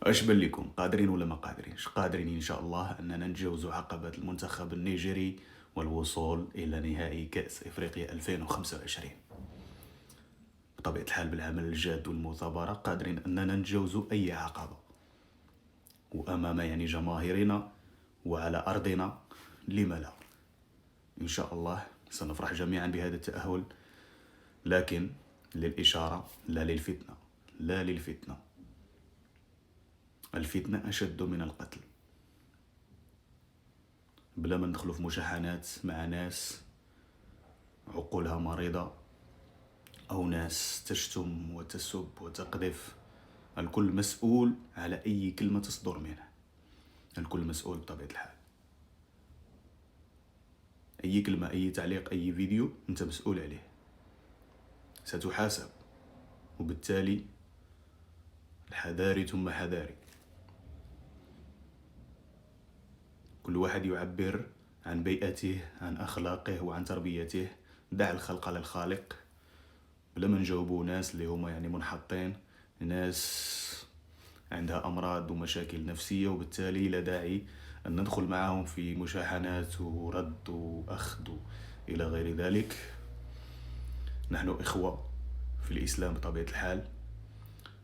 اش بان لكم قادرين ولا ما قادرينش؟ قادرين ان شاء الله اننا نتجاوزوا عقبة المنتخب النيجيري والوصول الى نهائي كأس افريقيا 2025. بطبيعة الحال بالعمل الجاد والمثابرة قادرين اننا نتجاوزوا اي عقبة، وامام جماهيرنا وعلى ارضنا، لما لا؟ ان شاء الله سنفرح جميعا بهذا التأهل، لكن للإشارة لا للفتنة، لا للفتنة. الفتنة أشد من القتل. بلا ما ندخلوا في مشاحنات مع ناس عقولها مريضة أو ناس تشتم وتسب وتقذف، الكل مسؤول على أي كلمة تصدر منه، الكل مسؤول بطبيعة الحال. أي كلمة، أي تعليق، أي فيديو أنت مسؤول عليه، ستحاسب. وبالتالي الحذاري ثم حذاري. كل واحد يعبر عن بيئته، عن أخلاقه وعن تربيته. دع الخلق على الخالق. بلا ما نجاوبوا ناس اللي هما منحطين، ناس عندها أمراض ومشاكل نفسية، وبالتالي لا داعي أن ندخل معهم في مشاحنات ورد وأخذ إلى غير ذلك. نحن إخوة في الإسلام بطبيعة الحال،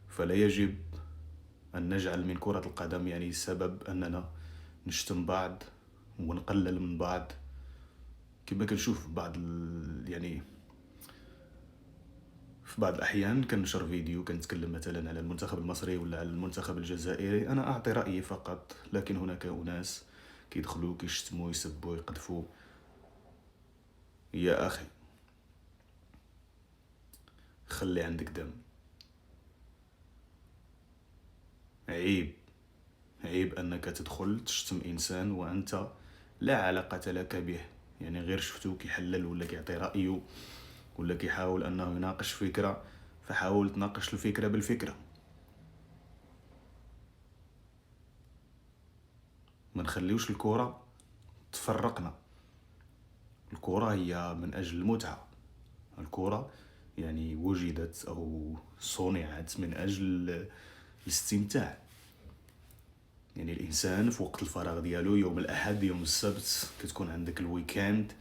فلا يجب أن نجعل من كرة القدم سبب أننا نشتم بعض ونقلل من بعض. كما كنشوف بعض في بعض الأحيان كنشر فيديو كنتكلم مثلا على المنتخب المصري ولا على المنتخب الجزائري، أنا أعطي رأيي فقط، لكن هناك أناس كيدخلوا كيشتموا يسبوا يقذفوا. يا أخي خلي عندك دم. عيب، عيب أنك تدخل تشتم إنسان وأنت لا علاقة لك به، غير شفتو كيحلل ولا كيعطي رأيه ولا كيحاول أنه يناقش فكرة، فحاول تناقش الفكرة بالفكرة. ما نخليوش الكرة تفرقنا. الكرة هي من أجل المتعة. الكرة وجدت أو صنعت من أجل الاستمتاع. الإنسان في وقت الفراغ ديالو، يوم الأحد، يوم السبت، كتكون عندك الويكاند،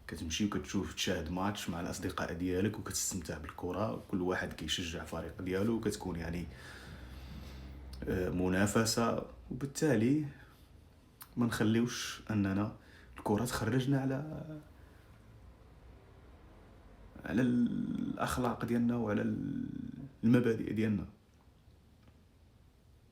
كتمشي وكتشوف تشاهد ماتش مع الأصدقاء ديالك وكتستمتع بالكرة. كل واحد كيشجع فريق ديالو، وكتكون منافسة. وبالتالي ما نخليوش أننا الكرة تخرجنا على الأخلاق ديالنا وعلى المبادئ ديالنا.